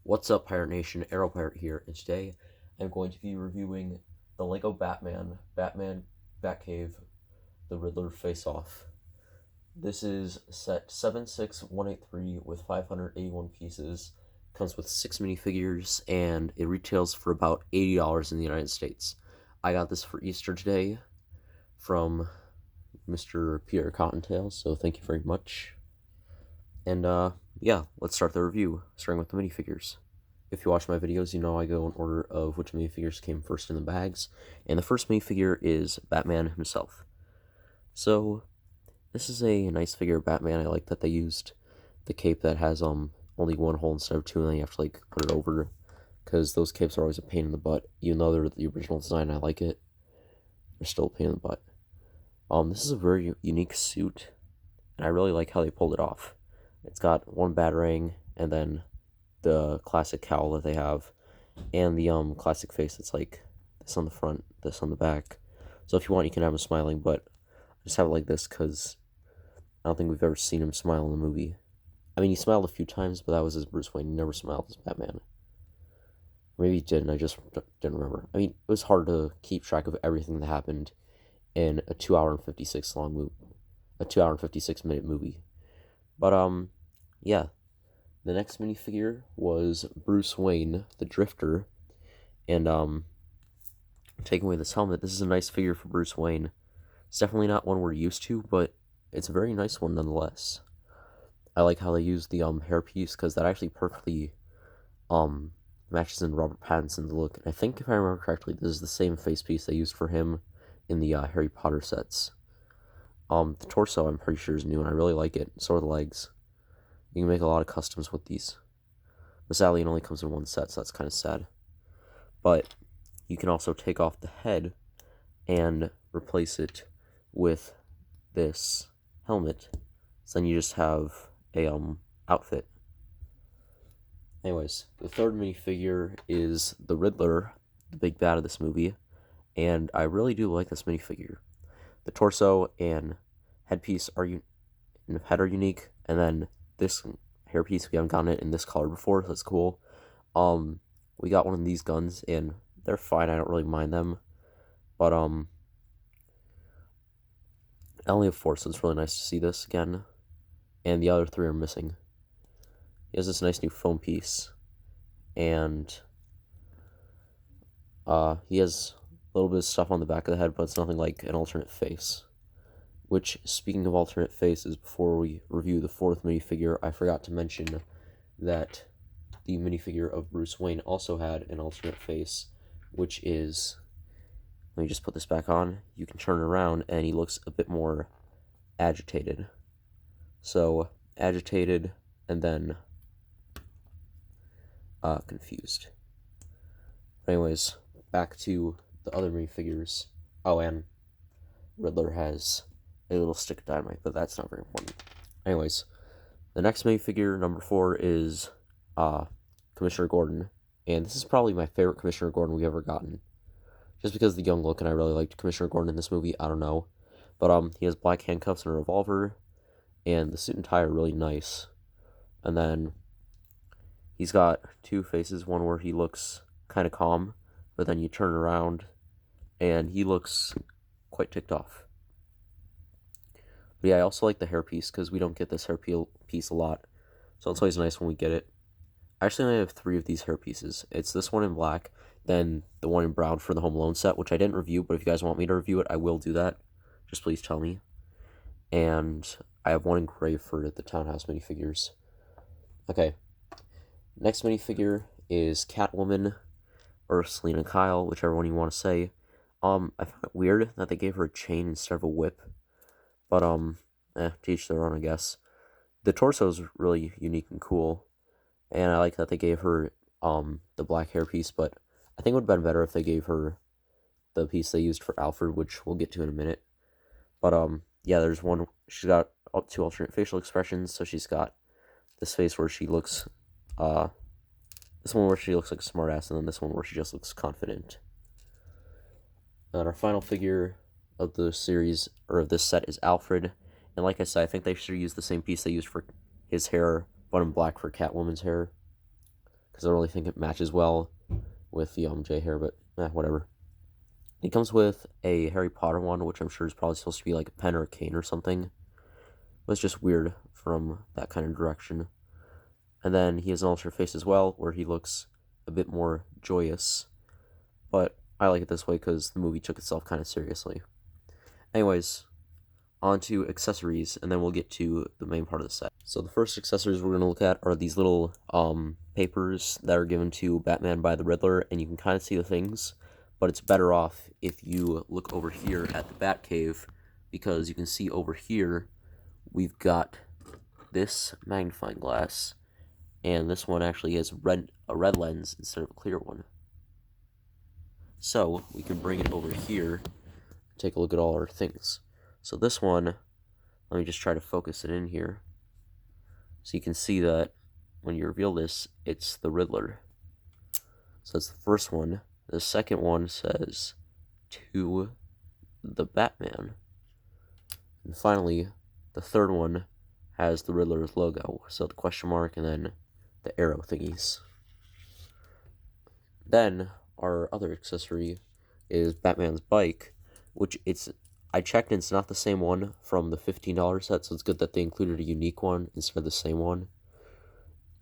What's up, Pirate Nation? Arrow Pirate here, and today I'm going to be reviewing the Lego Batman Batcave, the Riddler Face Off. This is set 76183 with 581 pieces, comes with 6 minifigures, and it retails for about $80 in the United States. I got this for Easter today from Mr. Pierre Cottontail, so thank you very much. And yeah, let's start the review, starting with the minifigures. If you watch my videos, you know I go in order of which minifigures came first in the bags, and the first minifigure is Batman himself. So, this is a nice figure of Batman. I like that they used the cape that has only one hole instead of two, and then you have to like put it over, because those capes are always a pain in the butt. Even though they're the original design, I like it. They're still a pain in the butt. This is a very unique suit, and I really like how they pulled it off. It's got one batarang, and then the classic cowl that they have, and the classic face that's like this on the front, this on the back. So if you want, you can have him smiling, but I just have it like this because I don't think we've ever seen him smile in the movie. I mean, he smiled a few times, but that was as Bruce Wayne. He never smiled as Batman. Maybe he did, and I just didn't remember. I mean, it was hard to keep track of everything that happened in a 2 hour and 56 long movie, a 2 hour and 56-minute movie. But yeah. The next minifigure was Bruce Wayne, the Drifter, and taking away this helmet, this is a nice figure for Bruce Wayne. It's definitely not one we're used to, but it's a very nice one nonetheless. I like how they use the hairpiece, because that actually perfectly matches in Robert Pattinson's look. And I think, if I remember correctly, this is the same face piece they used for him in the Harry Potter sets. The torso, I'm pretty sure, is new, and I really like it. So are the legs. You can make a lot of customs with these. But sadly, it only comes in one set, so that's kind of sad. But you can also take off the head and replace it with this helmet. So then you just have a outfit. Anyways, the third minifigure is the Riddler, the big bad of this movie, and I really do like this minifigure. The torso and headpiece are unique, and then this hairpiece, we haven't gotten it in this color before, so that's cool. We got one of these guns, and they're fine. I don't really mind them, but I only have 4, so it's really nice to see this again. And the other 3 are missing. He has this nice new foam piece, and he has a little bit of stuff on the back of the head, but it's nothing like an alternate face. Which, speaking of alternate faces, before we review the 4th minifigure, I forgot to mention that the minifigure of Bruce Wayne also had an alternate face, which is, let me just put this back on, you can turn it around, and he looks a bit more agitated. So, agitated, and then confused. Anyways, back to the other minifigures. Oh, and Riddler has a little stick of dynamite, but that's not very important. Anyways, the next minifigure, number 4, is Commissioner Gordon, and this is probably my favorite Commissioner Gordon we've ever gotten, just because of the young look, and I really liked Commissioner Gordon in this movie. I don't know, but he has black handcuffs and a revolver, and the suit and tie are really nice. And then he's got 2 faces, one where he looks kind of calm, but then you turn around and he looks quite ticked off. But yeah, I also like the hairpiece, because we don't get this hairpiece a lot, so it's always nice when we get it. I actually only have 3 of these hairpieces. It's this one in black, then the one in brown for the Home Alone set, which I didn't review, but if you guys want me to review it, I will do that. Just please tell me. And I have one in gray for the Townhouse minifigures. Okay. Next minifigure is Catwoman, or Selina Kyle, whichever one you want to say. I found it weird that they gave her a chain instead of a whip. But, to each their own, I guess. The torso is really unique and cool, and I like that they gave her, the black hair piece, but I think it would have been better if they gave her the piece they used for Alfred, which we'll get to in a minute. But, yeah, there's one, she's got 2 alternate facial expressions, so she's got this face where she looks, this one where she looks like a smartass, and then this one where she just looks confident. And our final figure of the series, or of this set, is Alfred. And like I said, I think they should use the same piece they used for his hair, but in black for Catwoman's hair. because I don't really think it matches well with the J hair, but whatever. He comes with a Harry Potter one, which I'm sure is probably supposed to be like a pen or a cane or something. But it's just weird from that kind of direction. And then he has an alternate face as well, where he looks a bit more joyous. But I like it this way because the movie took itself kind of seriously. Anyways, on to accessories, and then we'll get to the main part of the set. So the first accessories we're going to look at are these little papers that are given to Batman by the Riddler, and you can kind of see the things, but it's better off if you look over here at the Batcave, because you can see over here we've got this magnifying glass, and this one actually has a red lens instead of a clear one. So we can bring it over here and take a look at all our things. So this one, let me just try to focus it in here. So you can see that when you reveal this, it's the Riddler. So that's the first one. The second one says, "To the Batman." And finally, the third one has the Riddler's logo. So the question mark and then the arrow thingies. Then our other accessory is Batman's bike, which I checked and it's not the same one from the $15 set, so it's good that they included a unique one instead of the same one.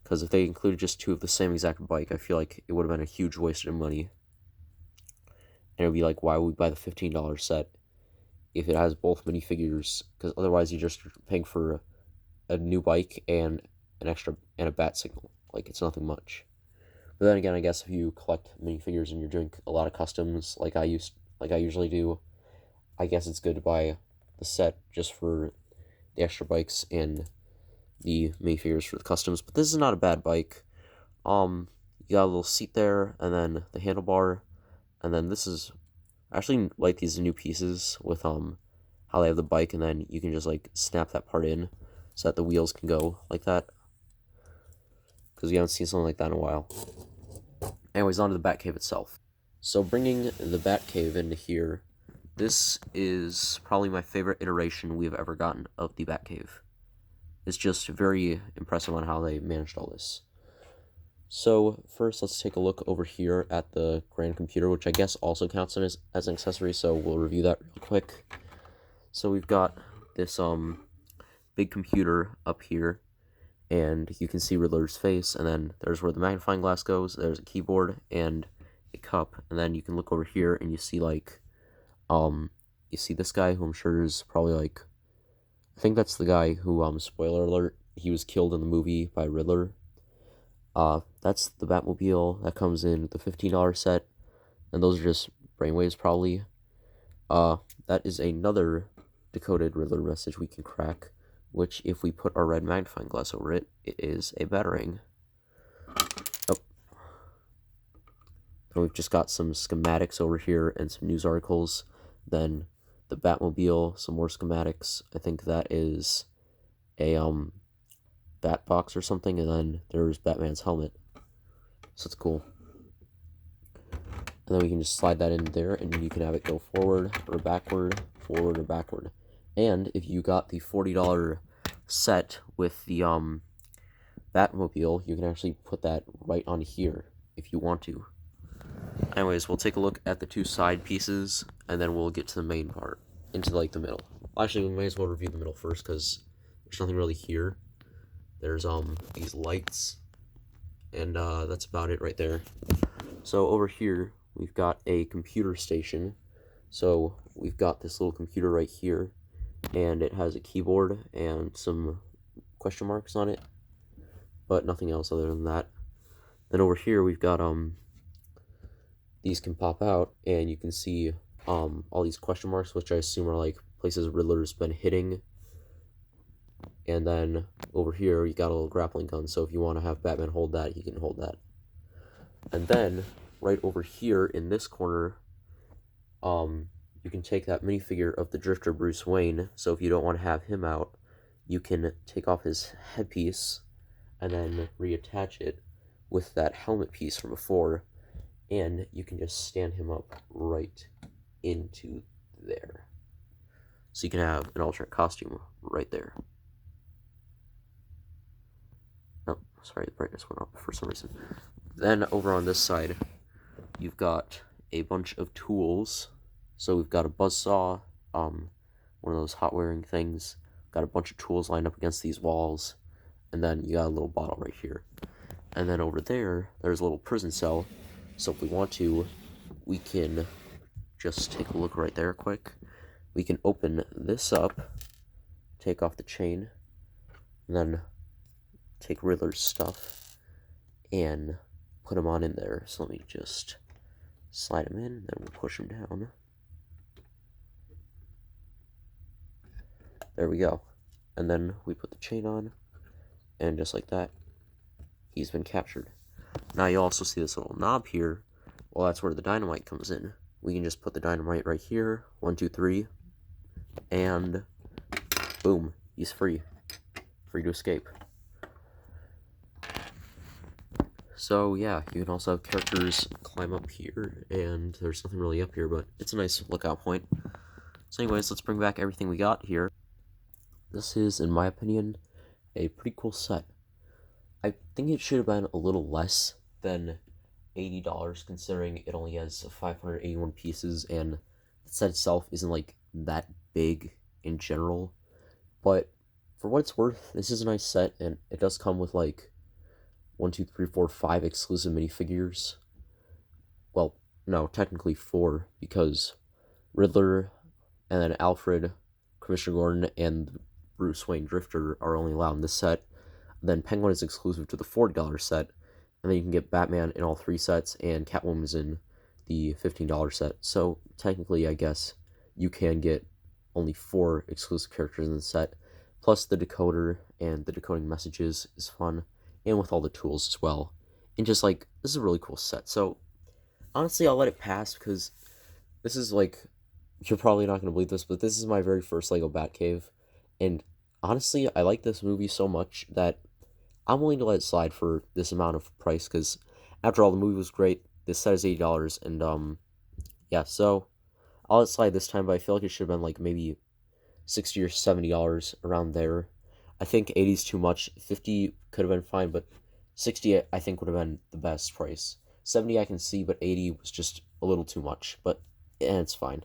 Because if they included just two of the same exact bike, I feel like it would have been a huge waste of money. And it would be like, why would we buy the $15 set if it has both minifigures? Because otherwise you're just paying for a new bike and an extra and a bat signal. Like, it's nothing much. But then again, I guess if you collect minifigures and you're doing a lot of customs, like I usually do, I guess it's good to buy the set just for the extra bikes and the minifigures for the customs. But this is not a bad bike. You got a little seat there, and then the handlebar, and then this is, I actually like these new pieces with how they have the bike, and then you can just like snap that part in so that the wheels can go like that. Because you haven't seen something like that in a while. Anyways, on to the Batcave itself. So bringing the Batcave into here, this is probably my favorite iteration we've ever gotten of the Batcave. It's just very impressive on how they managed all this. So first, let's take a look over here at the grand computer, which I guess also counts as an accessory, so we'll review that real quick. So we've got this big computer up here, and you can see Riddler's face, and then there's where the magnifying glass goes. There's a keyboard and a cup, and then you can look over here and you see like you see this guy who I'm sure is probably like, I think that's the guy who spoiler alert, he was killed in the movie by Riddler. That's the Batmobile that comes in the $15 set, and those are just brainwaves probably. That is another decoded Riddler message we can crack, which if we put our red magnifying glass over it, it is a batarang. Oh. And we've just got some schematics over here and some news articles. Then the Batmobile, some more schematics. I think that is a bat box or something, and then there's Batman's helmet. So it's cool. And then we can just slide that in there, and you can have it go forward or backward, forward or backward. And if you got the $40 set with the Batmobile, you can actually put that right on here if you want to. Anyways, we'll take a look at the two side pieces, and then we'll get to the main part, into like the middle. Actually, we may as well review the middle first, because there's nothing really here. There's these lights, and that's about it right there. So over here, we've got a computer station. So we've got this little computer right here, and it has a keyboard and some question marks on it, but nothing else other than that. Then over here we've got these can pop out, and you can see all these question marks, which I assume are like places Riddler's been hitting. And then over here you got a little grappling gun, so if you want to have Batman hold that, he can hold that. And then right over here in this corner, you can take that minifigure of the Drifter Bruce Wayne. So if you don't want to have him out, you can take off his headpiece and then reattach it with that helmet piece from before, and you can just stand him up right into there. So you can have an alternate costume right there. Oh, sorry, the brightness went up for some reason. Then over on this side, you've got a bunch of tools. So we've got a buzzsaw, one of those hot wiring things. Got a bunch of tools lined up against these walls, and then you got a little bottle right here. And then over there, there's a little prison cell. So if we want to, we can just take a look right there quick. We can open this up, take off the chain, and then take Riddler's stuff and put him on in there. So let me just slide him in, then we'll push him down. There we go. And then we put the chain on, and just like that, he's been captured. Now you also see this little knob here. Well, that's where the dynamite comes in. We can just put the dynamite right here, 1, 2, 3, and boom, he's free. Free to escape. So yeah, you can also have characters climb up here, and there's nothing really up here, but it's a nice lookout point. So anyways, let's bring back everything we got here. This is, in my opinion, a pretty cool set. I think it should have been a little less than $80, considering it only has 581 pieces, and the set itself isn't like that big in general. But for what it's worth, this is a nice set, and it does come with like 1, 2, 3, 4, 5 exclusive minifigures. Well, no, technically 4, because Riddler, and then Alfred, Commissioner Gordon, and Bruce Wayne Drifter are only allowed in this set. Then Penguin is exclusive to the $40 set, and then you can get Batman in all 3 sets, and Catwoman is in the $15 set. So technically, I guess, you can get only 4 exclusive characters in the set, plus the decoder, and the decoding messages is fun, and with all the tools as well. And just like, this is a really cool set. So honestly, I'll let it pass, because this is like, you're probably not going to believe this, but this is my very first Lego Batcave, and honestly, I like this movie so much that I'm willing to let it slide for this amount of price, because after all, the movie was great. This set is $80, and yeah, so I'll let it slide this time, but I feel like it should have been like maybe $60 or $70 around there. I think 80 is too much. 50 could have been fine, but 60 I think would have been the best price. 70 I can see, but 80 was just a little too much, but it's fine.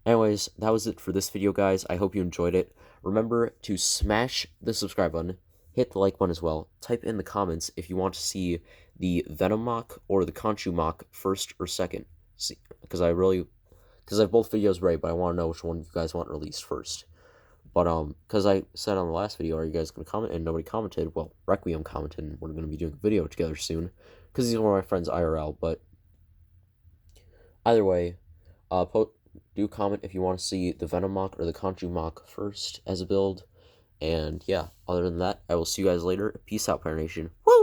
Anyways, that was it for this video, guys. I hope you enjoyed it. Remember to smash the subscribe button, hit the like button as well. Type in the comments if you want to see the Venom mock or the Conchu mock first or second. See, because I have both videos ready, but I want to know which one you guys want released first. But because I said on the last video, are you guys gonna comment? And nobody commented. Well, Requiem commented, and we're gonna be doing a video together soon, because he's one of my friends IRL. But either way, do comment if you want to see the Venom mock or the Conchu mock first as a build. And yeah, other than that, I will see you guys later. Peace out, Pirate Nation. Woo!